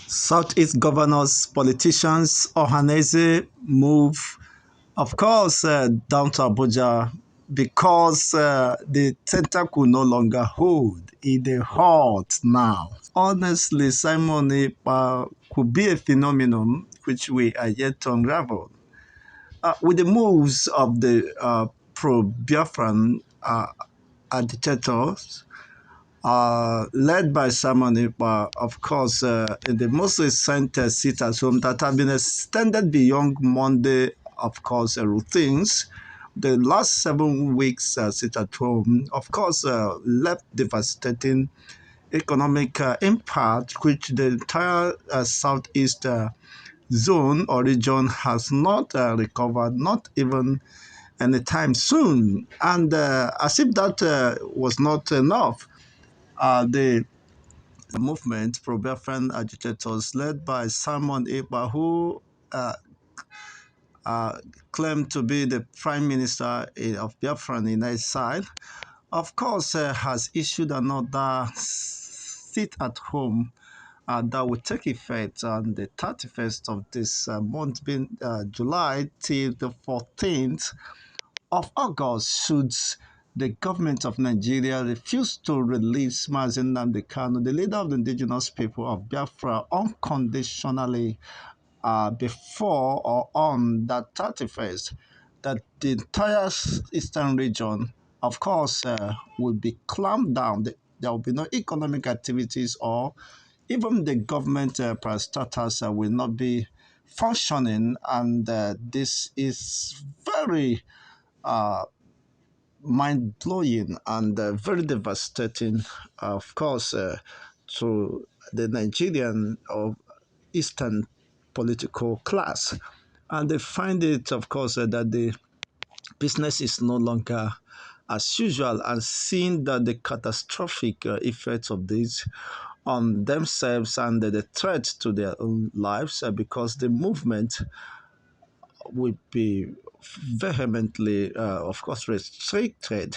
Southeast governors, politicians, Ohanaeze move, of course, down to Abuja because the center could no longer hold in the halt now. Honestly, Simon could be a phenomenon which we are yet to unravel. With the moves of the pro-Biafran agitators, led by Simon Ekpa, of course, in the most recent sit at home that have been extended beyond Monday, of course, routines. The last 7 weeks sit at home, of course, left devastating economic impact, which the entire southeast zone or region has not recovered, not even anytime soon. And as if that was not enough, the movement, pro-Biafran agitators led by Simon Ekpa, who uh, uh, claimed to be the prime minister of Biafra in the side, of course, has issued another sit at home that will take effect on the 31st of this month, being July, till the 14th of August, should the government of Nigeria refuse to release Mazen Nnamdi Kanu, the leader of the indigenous people of Biafra, unconditionally before or on that 31st, that the entire eastern region, of course, will be clamped down. There will be no economic activities, or even the government parastatals will not be functioning. And this is very uh, mind blowing and very devastating, of course, to the Nigerian or Eastern political class. And they find it, of course, that the business is no longer as usual, and seeing that the catastrophic effects of this on themselves and the threat to their own lives, because the movement will be vehemently, of course, restricted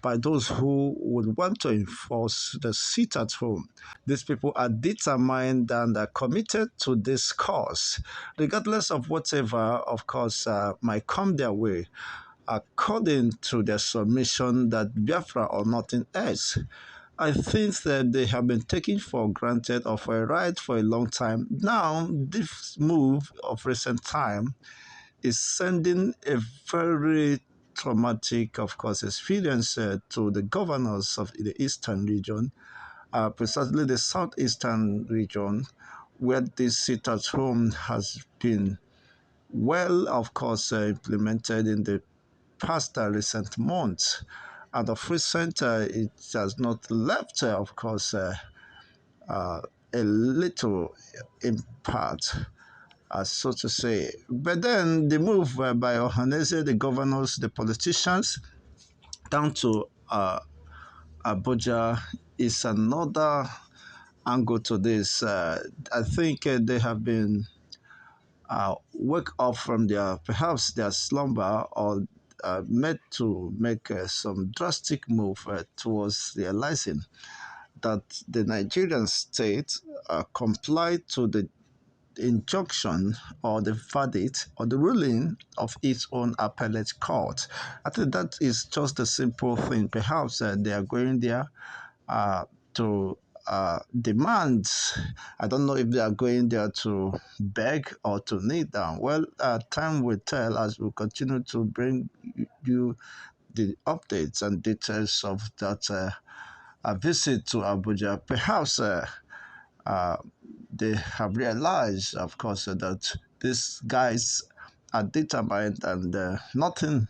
by those who would want to enforce the sit at home. These people are determined and are committed to this cause, regardless of whatever, of course, might come their way, according to their submission that Biafra or nothing else. I think that they have been taken for granted or for a right for a long time. Now, this move of recent time is sending a very traumatic, of course, experience to the governors of the eastern region, precisely the southeastern region, where this sit at home has been well, of course, implemented in the past recent months. And of recent, it has not left, of course, uh, a little impact, so to say. But then the move by Ohanaeze, the governors, the politicians, down to Abuja is another angle to this. I think they have been wake up from their perhaps their slumber, or made to make some drastic move towards realizing that the Nigerian state complied to the injunction or the verdict or the ruling of its own appellate court. I think that is just a simple thing. Perhaps they are going there to demand. I don't know if they are going there to beg or to kneel down. Well, time will tell as we continue to bring you the updates and details of that visit to Abuja. Perhaps uh, they have realized, of course, that these guys are determined, and nothing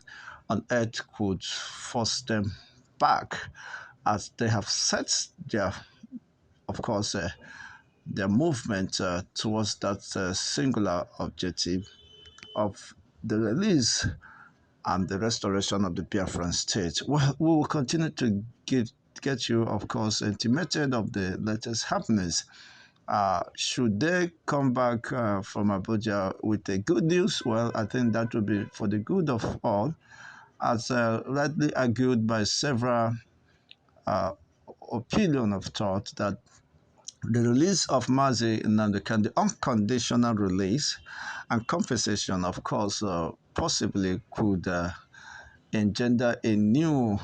on earth could force them back, as they have set their, of course, their movement towards that singular objective of the release and the restoration of the Biafran state. Well, we will continue to get you, of course, intimated of the latest happenings. Should they come back from Abuja with the good news, well, I think that would be for the good of all, as rightly argued by several uh, opinion of thought, that The release of Mazi Nnamdi, the unconditional release and compensation, of course, possibly could engender a new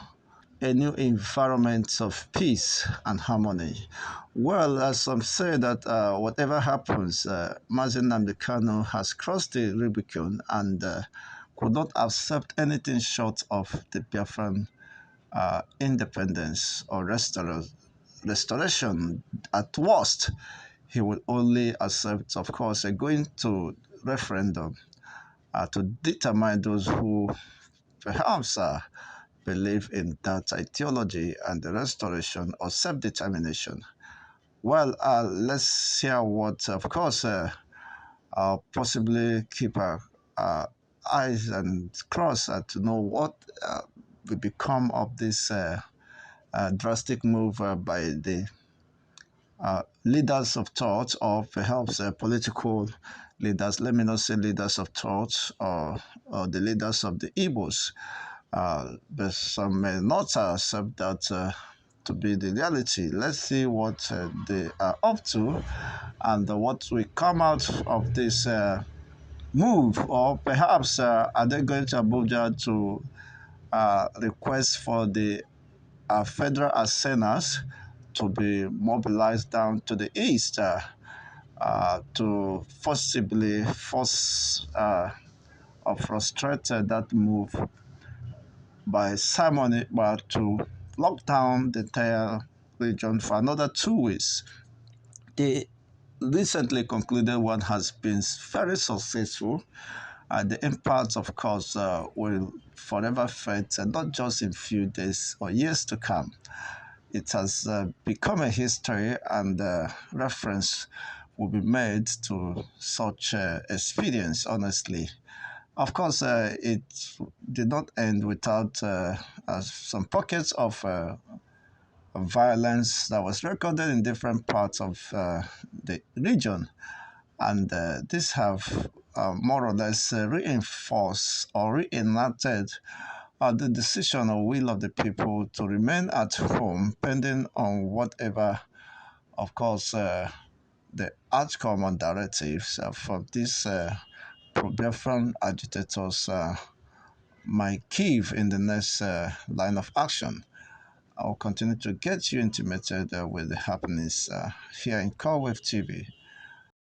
environment of peace and harmony. Well, as some say that whatever happens, Mazi Nnamdi Kanu has crossed the Rubicon and could not accept anything short of the Biafran independence or restoration. At worst, he will only accept, of course, going to referendum to determine those who perhaps believe in that ideology and the restoration or self-determination. Well, let's hear what, of course, possibly keep our uh, eyes and cross to know what will become of this drastic move by the leaders of thought, or perhaps political leaders. Let me not say leaders of thought or the leaders of the Igbos, but some may not accept that to be the reality. Let's see what they are up to and what will come out of this move, or perhaps are they going to Abuja to request for the federal arsenals to be mobilized down to the east to forcibly force or frustrate that move by Simon Ekpa to lock down the entire region for another 2 weeks. The recently concluded one has been very successful. The impact, of course, will forever felt, and not just in few days or years to come. It has become a history, and reference will be made to such experience, honestly. Of course, it did not end without some pockets of violence that was recorded in different parts of the region. And these have more or less reinforced or reenacted the decision or will of the people to remain at home, pending on whatever, of course, the outcome and directives from these pro-Biafran agitators might give in the next line of action. I'll continue to get you intimated with the happenings here in Callwave TV.